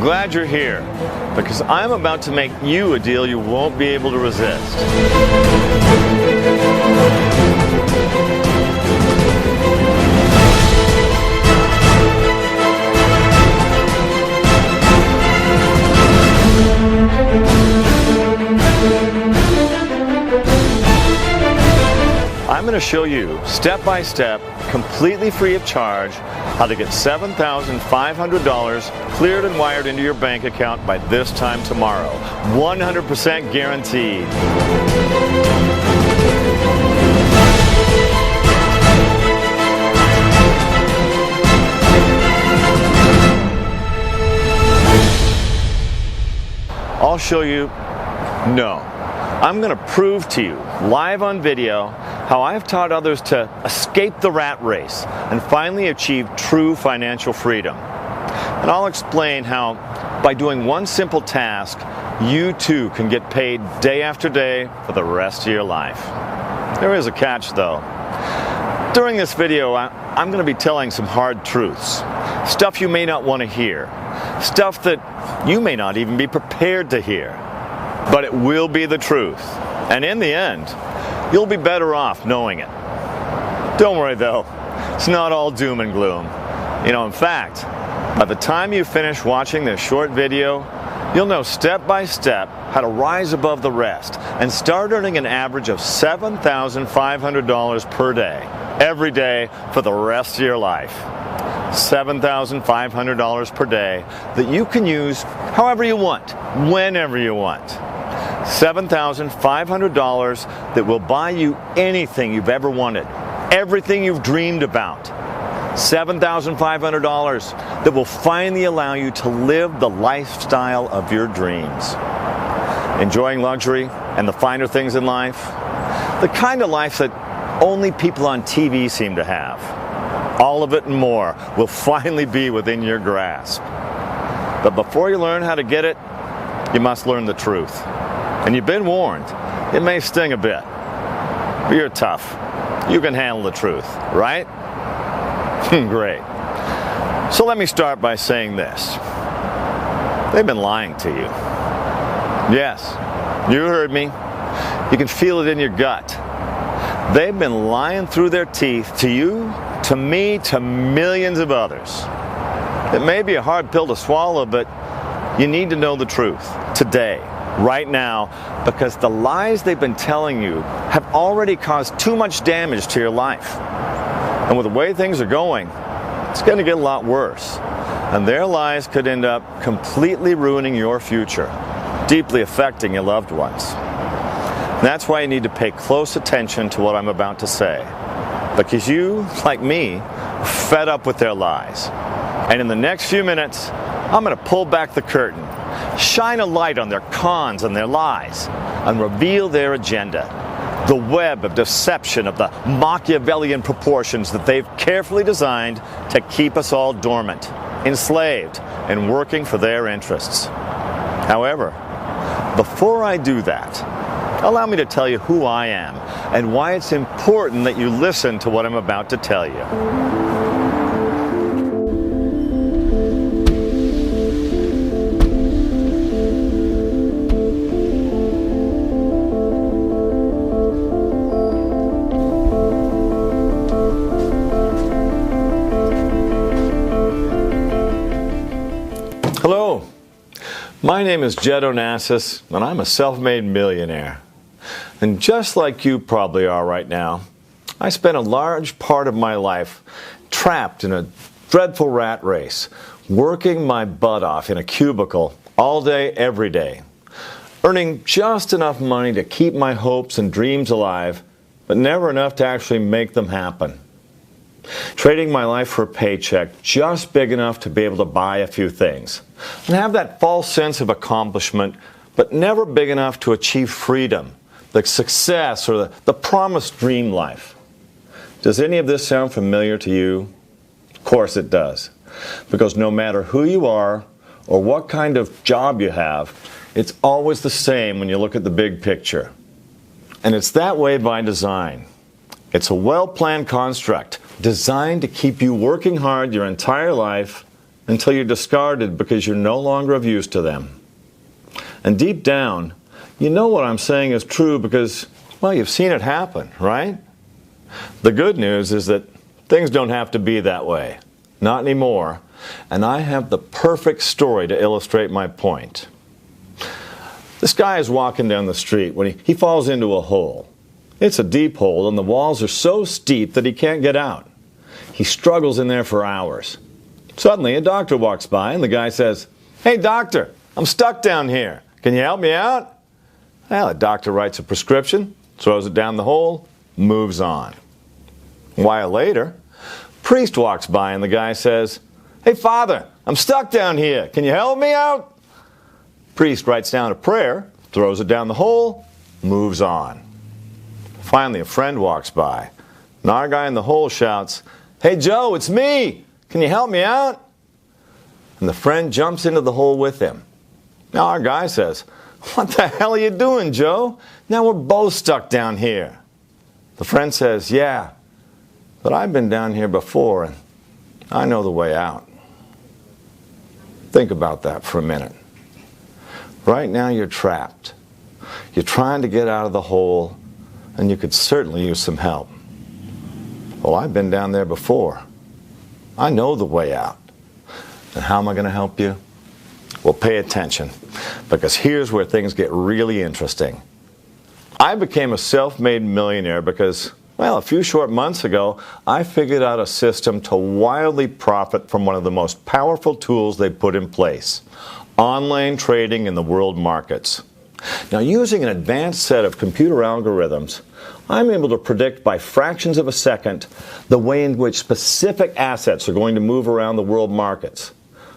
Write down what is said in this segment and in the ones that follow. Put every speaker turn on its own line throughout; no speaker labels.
glad you're here, because I'm about to make you a deal you won't be able to resist. I'm going to show you, step by step, completely free of charge, how to get $7,500 cleared and wired into your bank account by this time tomorrow. 100% guaranteed. I'll show you, no. I'm going to prove to you, live on video, how I've taught others to escape the rat race and finally achieve true financial freedom. And I'll explain how, by doing one simple task, you too can get paid day after day for the rest of your life. There is a catch though. During this video, I'm going to be telling some hard truths. Stuff you may not want to hear. Stuff that you may not even be prepared to hear. But it will be the truth. And in the end, you'll be better off knowing it. Don't worry though, it's not all doom and gloom. In fact, by the time you finish watching this short video, you'll know step by step how to rise above the rest and start earning an average of $7,500 per day, every day for the rest of your life. $7,500 per day that you can use however you want, whenever you want. $7,500 that will buy you anything you've ever wanted, everything you've dreamed about. $7,500 that will finally allow you to live the lifestyle of your dreams. Enjoying luxury and the finer things in life, the kind of life that only people on TV seem to have. All of it and more will finally be within your grasp. But before you learn how to get it, you must learn the truth. And you've been warned. It may sting a bit. But you're tough. You can handle the truth, right? Great. So let me start by saying this. They've been lying to you. Yes, you heard me. You can feel it in your gut. They've been lying through their teeth to you, to me, to millions of others. It may be a hard pill to swallow, but you need to know the truth today, right now, because the lies they've been telling you have already caused too much damage to your life. And with the way things are going, it's going to get a lot worse. And their lies could end up completely ruining your future, deeply affecting your loved ones. That's why you need to pay close attention to what I'm about to say. Because you, like me, are fed up with their lies. And in the next few minutes, I'm going to pull back the curtain, shine a light on their cons and their lies, and reveal their agenda. The web of deception of the Machiavellian proportions that they've carefully designed to keep us all dormant, enslaved, and working for their interests. However, before I do that, allow me to tell you who I am and why it's important that you listen to what I'm about to tell you. Hello, my name is Jed Onasis, and I'm a self-made millionaire. And just like you probably are right now, I spent a large part of my life trapped in a dreadful rat race, working my butt off in a cubicle all day, every day, earning just enough money to keep my hopes and dreams alive, but never enough to actually make them happen. Trading my life for a paycheck just big enough to be able to buy a few things and have that false sense of accomplishment, but never big enough to achieve freedom, the success, or the promised dream life. Does any of this sound familiar to you? Of course it does. Because no matter who you are or what kind of job you have, it's always the same when you look at the big picture. And it's that way by design. It's a well-planned construct designed to keep you working hard your entire life until you're discarded because you're no longer of use to them. And deep down, you know what I'm saying is true because, well, you've seen it happen, right? The good news is that things don't have to be that way. Not anymore. And I have the perfect story to illustrate my point. This guy is walking down the street when he falls into a hole. It's a deep hole and the walls are so steep that he can't get out. He struggles in there for hours. Suddenly a doctor walks by and the guy says, "Hey doctor, I'm stuck down here. Can you help me out?" Well, the doctor writes a prescription, throws it down the hole, moves on. A while later, a priest walks by and the guy says, "Hey father, I'm stuck down here. Can you help me out?" Priest writes down a prayer, throws it down the hole, moves on. Finally, a friend walks by, and our guy in the hole shouts, "Hey Joe, it's me. Can you help me out?" And the friend jumps into the hole with him. Now our guy says, "What the hell are you doing, Joe? Now we're both stuck down here." The friend says, "Yeah, but I've been down here before, and I know the way out." Think about that for a minute. Right now you're trapped. You're trying to get out of the hole, and you could certainly use some help. Well, I've been down there before. I know the way out. And how am I going to help you? Well, pay attention, because here's where things get really interesting. I became a self-made millionaire because, well, a few short months ago, I figured out a system to wildly profit from one of the most powerful tools they put in place: online trading in the world markets. Now, using an advanced set of computer algorithms, I'm able to predict by fractions of a second the way in which specific assets are going to move around the world markets.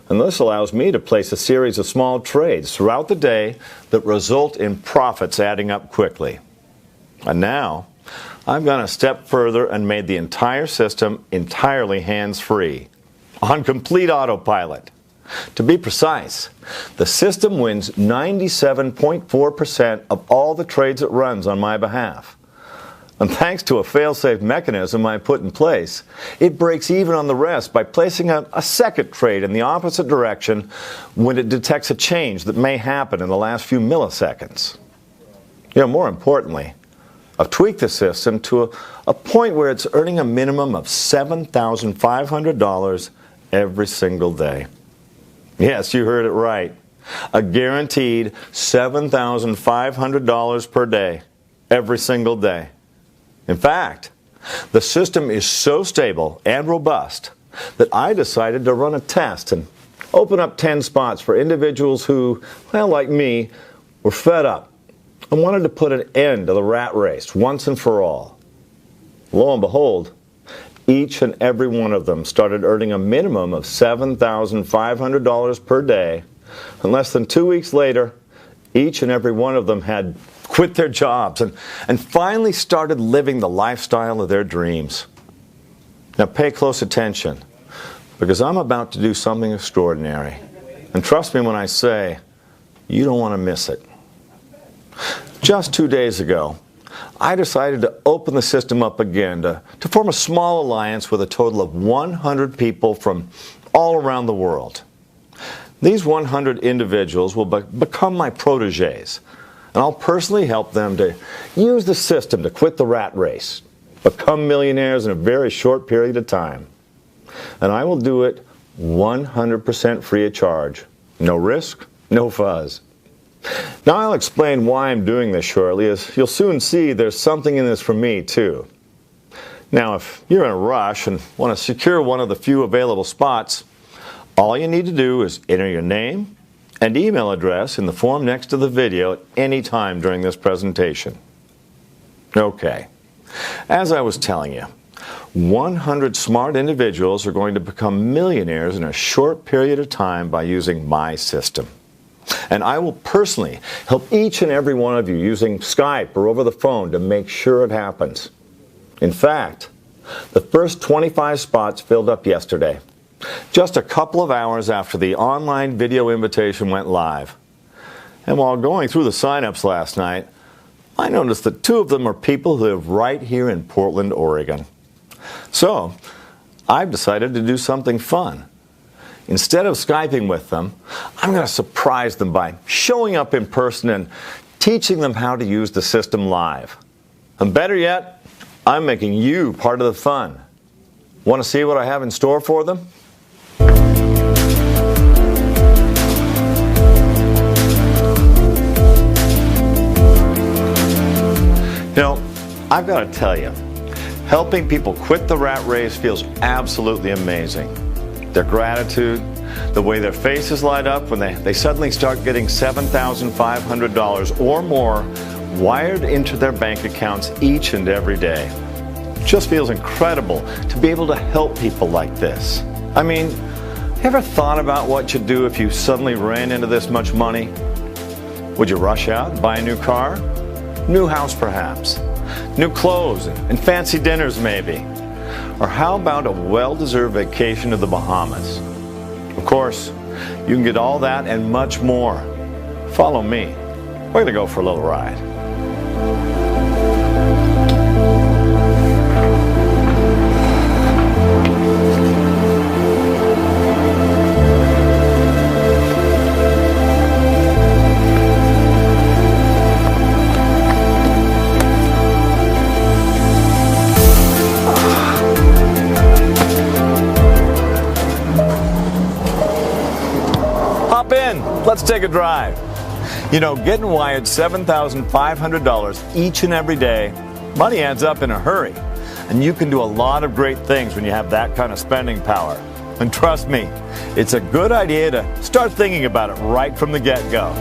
And this allows me to place a series of small trades throughout the day that result in profits adding up quickly. And now, I've gone a step further and made the entire system entirely hands-free, on complete autopilot. To be precise, the system wins 97.4% of all the trades it runs on my behalf. And thanks to a fail-safe mechanism I put in place, it breaks even on the rest by placing a second trade in the opposite direction when it detects a change that may happen in the last few milliseconds. More importantly, I've tweaked the system to a point where it's earning a minimum of $7,500 every single day. Yes, you heard it right. A guaranteed $7,500 per day, every single day. In fact, the system is so stable and robust that I decided to run a test and open up 10 spots for individuals who, well, like me, were fed up and wanted to put an end to the rat race once and for all. Lo and behold, each and every one of them started earning a minimum of $7,500 per day, and less than 2 weeks later, each and every one of them had quit their jobs and finally started living the lifestyle of their dreams. Now pay close attention, because I'm about to do something extraordinary. And trust me when I say, you don't want to miss it. Just 2 days ago, I decided to open the system up again to form a small alliance with a total of 100 people from all around the world. These 100 individuals will become my protégés, and I'll personally help them to use the system to quit the rat race, become millionaires in a very short period of time. And I will do it 100% free of charge. No risk, no fuzz. Now I'll explain why I'm doing this shortly, as you'll soon see there's something in this for me too. Now if you're in a rush and want to secure one of the few available spots, all you need to do is enter your name and email address in the form next to the video at any time during this presentation. Okay, as I was telling you, 100 smart individuals are going to become millionaires in a short period of time by using my system. And I will personally help each and every one of you using Skype or over the phone to make sure it happens. In fact, the first 25 spots filled up yesterday, just a couple of hours after the online video invitation went live. And while going through the sign-ups last night, I noticed that 2 of them are people who live right here in Portland, Oregon. So, I've decided to do something fun. Instead of Skyping with them, I'm going to surprise them by showing up in person and teaching them how to use the system live. And better yet, I'm making you part of the fun. Want to see what I have in store for them? You know, I've got to tell you, helping people quit the rat race feels absolutely amazing. Their gratitude, the way their faces light up when they suddenly start getting $7,500 or more wired into their bank accounts each and every day. It just feels incredible to be able to help people like this. I mean, ever thought about what you'd do if you suddenly ran into this much money? Would you rush out and buy a new car? New house perhaps? New clothes and fancy dinners maybe? Or how about a well-deserved vacation to the Bahamas? Of course, you can get all that and much more. Follow me. We're going to go for a little ride. Hop in, let's take a drive. You know, getting wired $7,500 each and every day, money adds up in a hurry. And you can do a lot of great things when you have that kind of spending power. And trust me, it's a good idea to start thinking about it right from the get-go.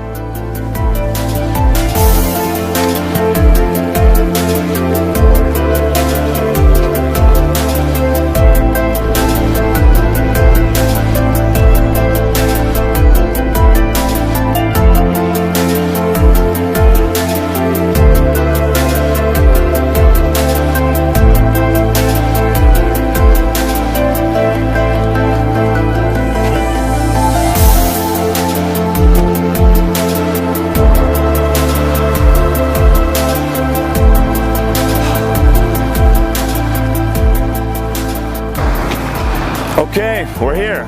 Okay, we're here.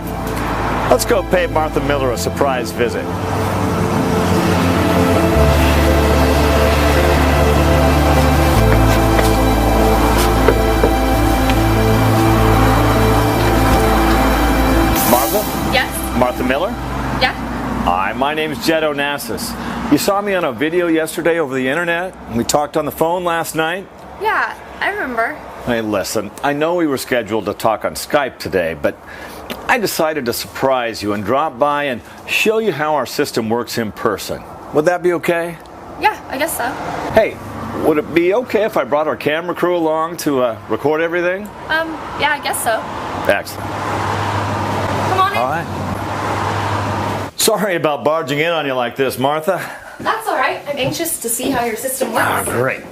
Let's go pay Martha Miller a surprise visit. Martha?
Yes?
Martha Miller?
Yeah?
Hi, my name's Jed Onasis. You saw me on a video yesterday over the internet. We talked on the phone last night.
Yeah, I remember.
Hey, listen, I know we were scheduled to talk on Skype today, but I decided to surprise you and drop by and show you how our system works in person. Would that be okay?
Yeah, I guess so.
Hey, would it be okay if I brought our camera crew along to record everything?
Yeah, I guess so.
Excellent.
Come on in.
All right. Sorry about barging in on you like this, Martha.
That's all right. I'm anxious to see how your system works.
Great.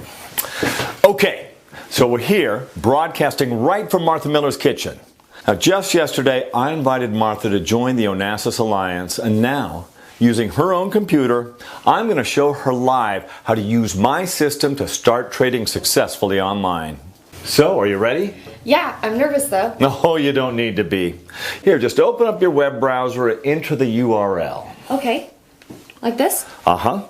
Okay, so we're here broadcasting right from Martha Miller's kitchen. Now, just yesterday, I invited Martha to join the Onasis Alliance, and now, using her own computer, I'm going to show her live how to use my system to start trading successfully online. So, are you ready?
Yeah, I'm nervous though.
No, you don't need to be. Here, just open up your web browser and enter the URL.
Okay. Like this?
Uh-huh.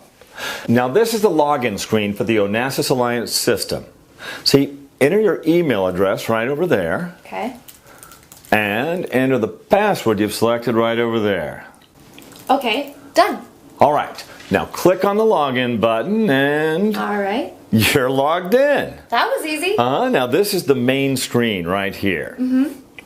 Now, this is the login screen for the Onasis Alliance system. See, enter your email address right over there.
Okay.
And enter the password you've selected right over there.
Okay, done.
All right. Now, click on the login button and
All right.
you're logged in.
That was easy.
Now, this is the main screen right here.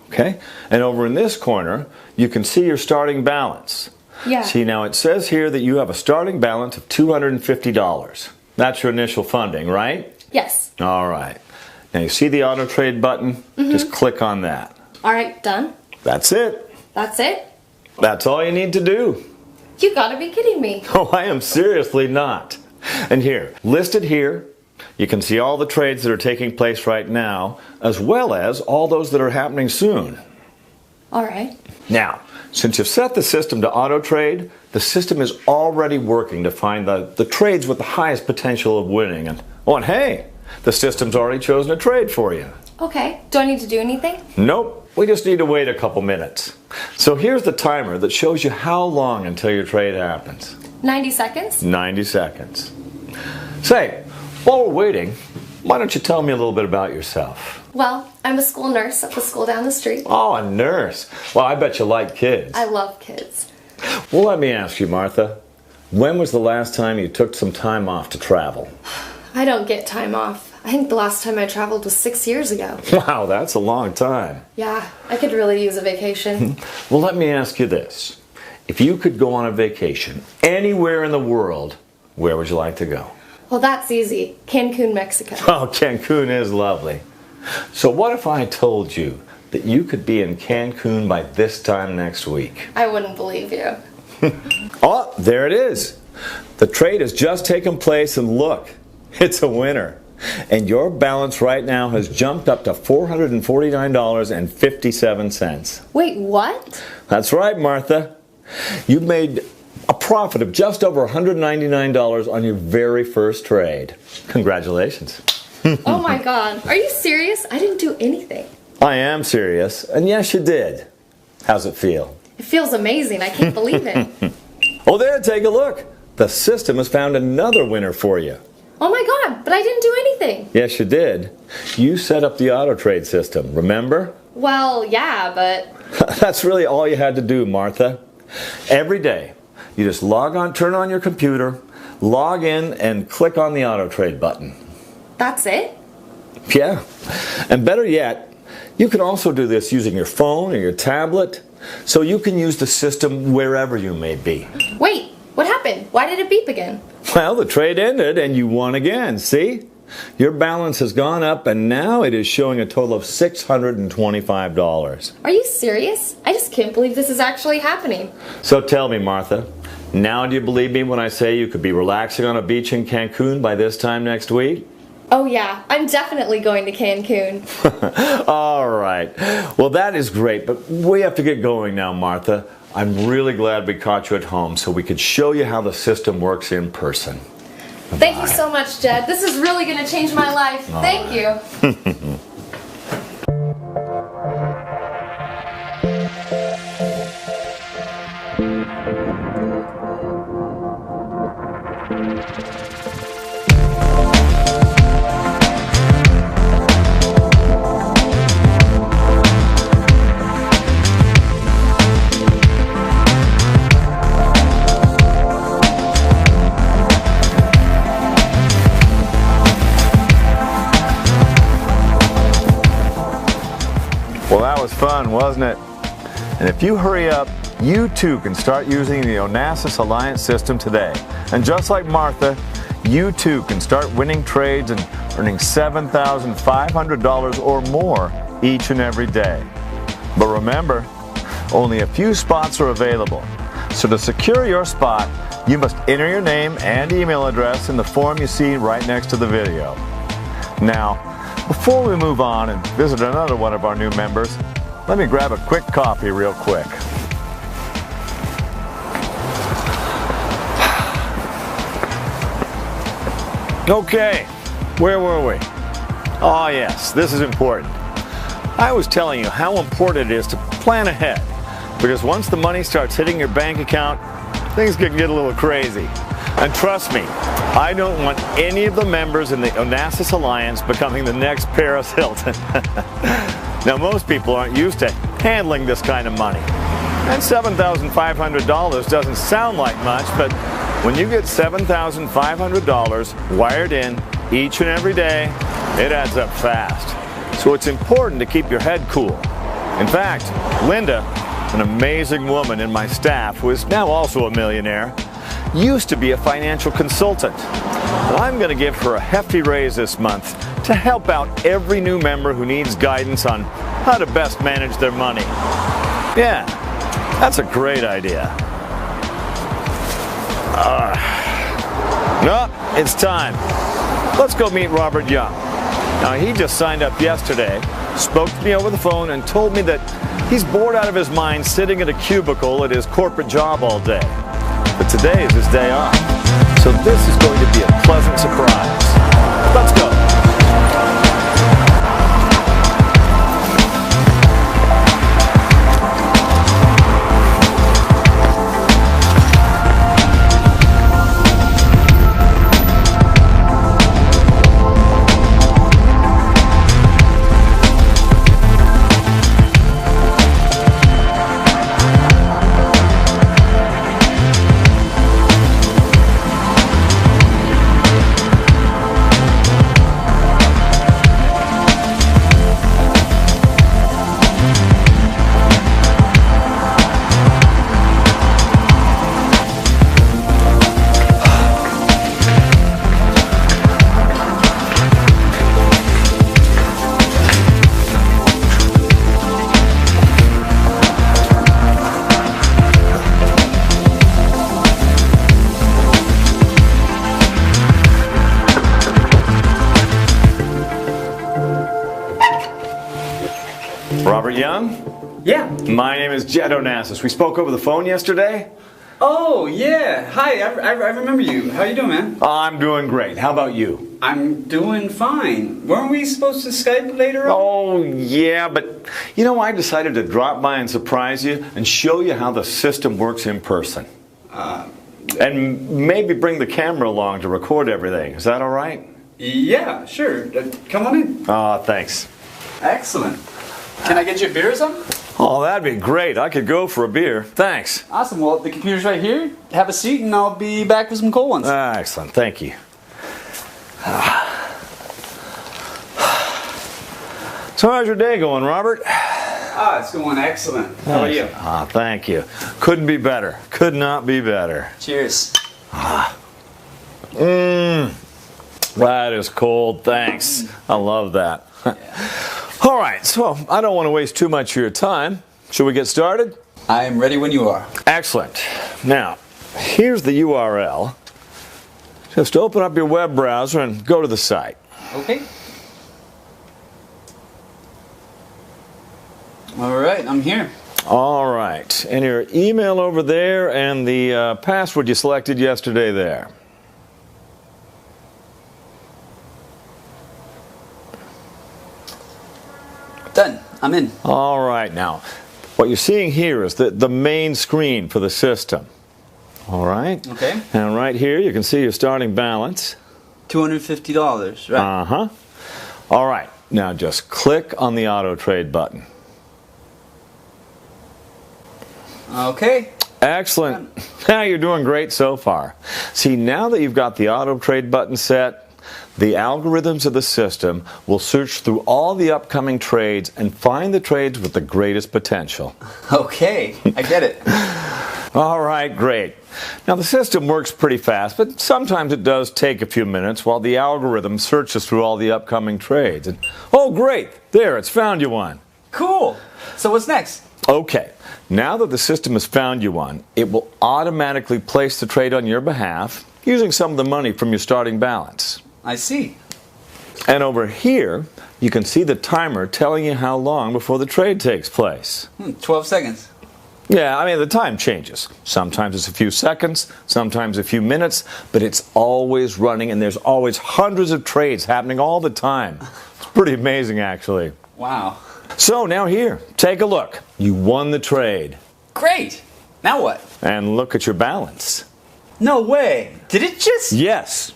Okay? And over in this corner, you can see your starting balance.
Yeah.
See, now it says here that you have a starting balance of $250. That's your initial funding, right?
Yes.
All right. Now, you see the auto trade button? Just click on that.
All right, done.
That's it.
That's it?
That's all you need to do.
You gotta be kidding me.
Oh, I am seriously not. And here, listed here, you can see all the trades that are taking place right now, as well as all those that are happening soon.
All right.
Now, since you've set the system to auto trade, the system is already working to find the trades with the highest potential of winning. And hey, the system's already chosen a trade for you.
Okay. Do I need to do anything?
Nope, we just need to wait a couple minutes. So here's the timer that shows you how long until your trade happens.
90 seconds?
90 seconds. Say, while we're waiting, why don't you tell me a little bit about yourself?
Well, I'm a school nurse at the school down the street.
Oh, a nurse. Well, I bet you like kids.
I love kids.
Well, let me ask you, Martha. When was the last time you took some time off to travel?
I don't get time off. I think the last time I traveled was 6 years ago.
Wow, that's a long time.
Yeah, I could really use a vacation.
Well, let me ask you this. If you could go on a vacation anywhere in the world, where would you like to go?
Well, that's easy. Cancun, Mexico.
Oh, Cancun is lovely. So what if I told you that you could be in Cancun by this time next week?
I wouldn't believe you.
Oh, there it is. The trade has just taken place and look, it's a winner. And your balance right now has jumped up to $449.57.
Wait, what?
That's right, Martha. You've made a profit of just over $199 on your very first trade. Congratulations.
Oh my God. Are you serious? I didn't do anything.
I am serious, and yes, you did. How's it feel?
It feels amazing. I can't believe it.
Oh, there, take a look. The system has found another winner for you.
Oh my God, but I didn't do anything.
Yes, you did. You set up the auto trade system, remember?
Well, yeah, but...
That's really all you had to do, Martha. Every day, you just log on, turn on your computer, log in, and click on the auto trade button.
That's it?
Yeah. And better yet, you can also do this using your phone or your tablet, so you can use the system wherever you may be.
Wait, what happened? Why did it beep again?
Well, the trade ended and you won again, see? Your balance has gone up and now it is showing a total of $625.
Are you serious? I just can't believe this is actually happening.
So tell me, Martha, now do you believe me when I say you could be relaxing on a beach in Cancun by this time next week?
Oh yeah, I'm definitely going to Cancun.
All right. Well, that is great, but we have to get going now, Martha. I'm really glad we caught you at home so we could show you how the system works in person.
Thank you so much, Jed. This is really going to change my life. Thank you.
Well, that was fun, wasn't it? And if you hurry up, you too can start using the OnasisAlliance system today. And just like Martha, you too can start winning trades and earning $7,500 or more each and every day. But remember, only a few spots are available. So to secure your spot, you must enter your name and email address in the form you see right next to the video. Now, before we move on and visit another one of our new members, let me grab a quick coffee real quick. Okay, where were we? Oh yes, this is important. I was telling you how important it is to plan ahead, because once the money starts hitting your bank account, things can get a little crazy. And trust me, I don't want any of the members in the OnasisAlliance becoming the next Paris Hilton. Now, most people aren't used to handling this kind of money. And $7,500 doesn't sound like much, but when you get $7,500 wired in each and every day, it adds up fast. So it's important to keep your head cool. In fact, Linda, an amazing woman in my staff who is now also a millionaire, used to be a financial consultant. And I'm going to give her a hefty raise this month to help out every new member who needs guidance on how to best manage their money. Yeah, that's a great idea. No, it's time. Let's go meet Robert Young. Now, he just signed up yesterday, spoke to me over the phone, and told me that he's bored out of his mind sitting at a cubicle at his corporate job all day. But today is his day off. So this is going to be a pleasant surprise. Let's go.
Yeah.
My name is Jed Onasis. We spoke over the phone yesterday.
Oh, yeah. Hi, I remember you. How you doing, man?
I'm doing great. How about you?
I'm doing fine. Weren't we supposed to Skype later on?
Oh, yeah, but you know, I decided to drop by and surprise you and show you how the system works in person. And maybe bring the camera along to record everything. Is that all right?
Yeah, sure. Come on in.
Thanks.
Excellent. Can I get you a beer or something?
Oh, that'd be great. I could go for a beer. Thanks.
Awesome. Well, the computer's right here. Have a seat and I'll be back with some cold ones.
Excellent. Thank you. So how's your day going, Robert?
It's going excellent. How about you?
Thank you. Couldn't be better. Could not be better.
Cheers.
That is cold. Thanks. I love that. All right, so I don't want to waste too much of your time. Should we get started?
I am ready when you are.
Excellent. Now, here's the URL. Just open up your web browser and go to the site.
Okay. All right, I'm here.
All right, and your email over there and the password you selected yesterday there.
Done. I'm in.
All right, now, what you're seeing here is the main screen for the system. All right?
Okay.
And right here, you can see your starting balance.
$250, right?
Uh-huh. All right, now just click on the auto trade button.
Okay.
Excellent. Now you're doing great so far. See, now that you've got the auto trade button set, the algorithms of the system will search through all the upcoming trades and find the trades with the greatest potential.
Okay, I get it.
All right, great. Now the system works pretty fast, but sometimes it does take a few minutes while the algorithm searches through all the upcoming trades. And, oh, great, there, it's found you one.
Cool. So what's next?
Okay, now that the system has found you one, it will automatically place the trade on your behalf using some of the money from your starting balance.
I see.
And over here, you can see the timer telling you how long before the trade takes place.
12 seconds.
Yeah, I mean, the time changes. Sometimes it's a few seconds, sometimes a few minutes, but it's always running and there's always hundreds of trades happening all the time. It's pretty amazing, actually.
Wow.
So now here, take a look. You won the trade.
Great. Now what?
And look at your balance.
No way. Did it just...
Yes.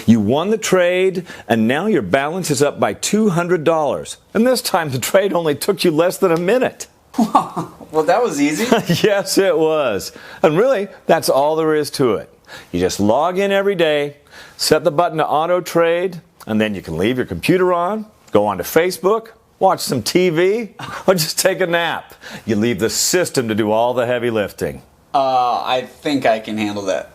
You won the trade, and now your balance is up by $200. And this time the trade only took you less than a minute.
Well, that was easy.
Yes, it was. And really, that's all there is to it. You just log in every day, set the button to auto trade, and then you can leave your computer on, go onto Facebook, watch some TV, or just take a nap. You leave the system to do all the heavy lifting.
I think I can handle that.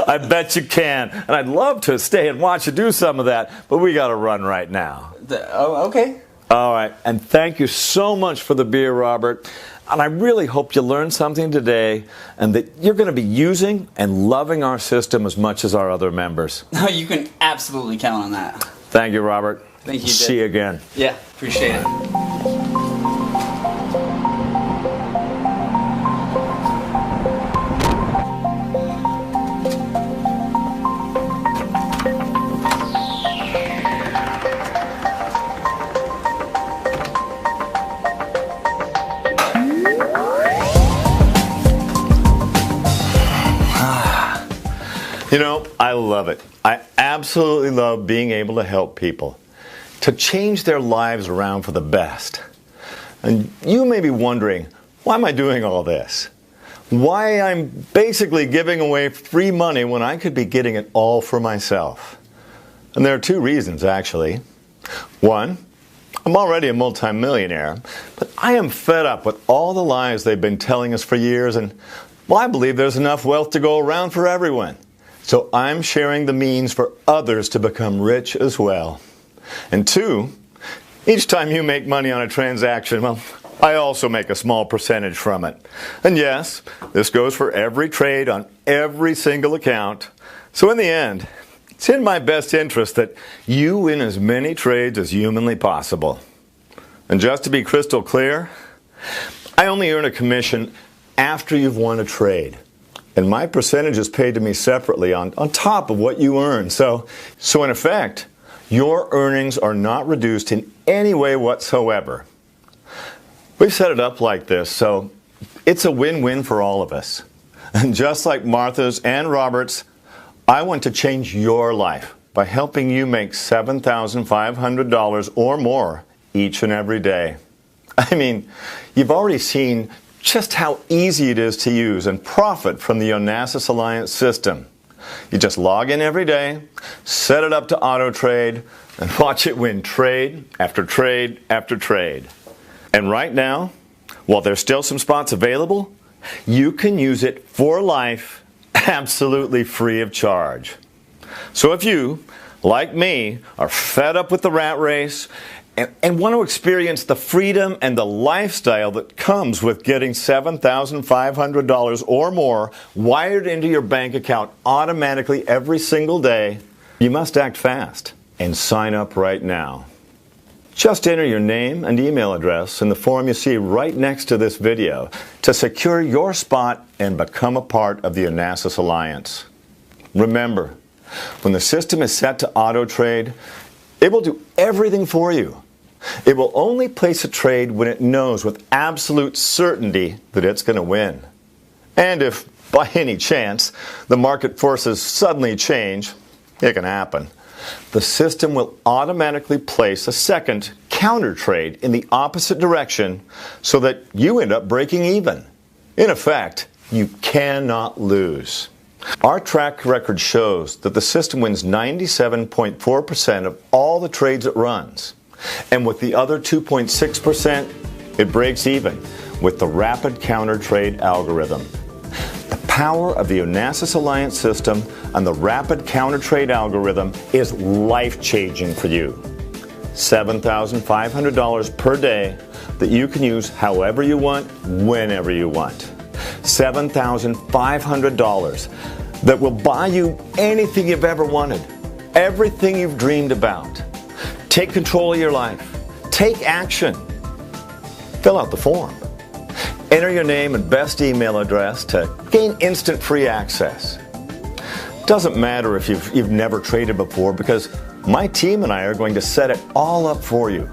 I bet you can. And I'd love to stay and watch you do some of that, but we got to run right now.
Okay.
All right. And thank you so much for the beer, Robert. And I really hope you learned something today and that you're going to be using and loving our system as much as our other members.
No, you can absolutely count on that.
Thank you, Robert.
Thank you,
See you again.
Yeah, appreciate it.
You know, I love it. I absolutely love being able to help people, to change their lives around for the best. And you may be wondering, why am I doing all this? Why I'm basically giving away free money when I could be getting it all for myself? And there are two reasons, actually. One, I'm already a multimillionaire, but I am fed up with all the lies they've been telling us for years, and well, I believe there's enough wealth to go around for everyone. So I'm sharing the means for others to become rich as well. And two, each time you make money on a transaction, well, I also make a small percentage from it. And yes, this goes for every trade on every single account. So in the end, it's in my best interest that you win as many trades as humanly possible. And just to be crystal clear, I only earn a commission after you've won a trade. And my percentage is paid to me separately on top of what you earn. So in effect, your earnings are not reduced in any way whatsoever. We've set it up like this, so it's a win-win for all of us. And just like Martha's and Robert's, I want to change your life by helping you make $7,500 or more each and every day. I mean, you've already seen just how easy it is to use and profit from the OnasisAlliance system. You just log in every day, set it up to auto trade, and watch it win trade after trade after trade. And right now, while there's still some spots available, you can use it for life absolutely free of charge. So if you, like me, are fed up with the rat race and want to experience the freedom and the lifestyle that comes with getting $7,500 or more wired into your bank account automatically every single day, you must act fast and sign up right now. Just enter your name and email address in the form you see right next to this video to secure your spot and become a part of the OnasisAlliance. Remember, when the system is set to auto trade, it will do everything for you. It will only place a trade when it knows with absolute certainty that it's going to win. And if, by any chance, the market forces suddenly change, it can happen, the system will automatically place a second counter trade in the opposite direction so that you end up breaking even. In effect, you cannot lose. Our track record shows that the system wins 97.4% of all the trades it runs. And with the other 2.6%, it breaks even with the rapid counter trade algorithm. The power of the OnasisAlliance system and the rapid counter trade algorithm is life-changing for you. $7,500 per day that you can use however you want, whenever you want. $7,500 that will buy you anything you've ever wanted, everything you've dreamed about. Take control of your life. Take action. Fill out the form. Enter your name and best email address to gain instant free access. Doesn't matter if you've never traded before, because my team and I are going to set it all up for you.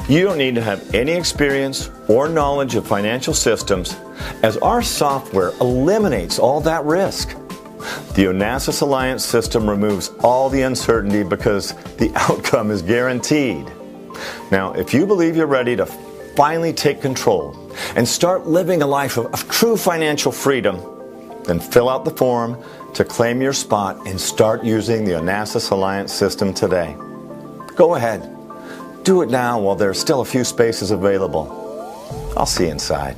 You don't need to have any experience or knowledge of financial systems, as our software eliminates all that risk. The OnasisAlliance system removes all the uncertainty because the outcome is guaranteed. Now, if you believe you're ready to finally take control and start living a life of true financial freedom, then fill out the form to claim your spot and start using the OnasisAlliance system today. Go ahead. Do it now while there are still a few spaces available. I'll see you inside.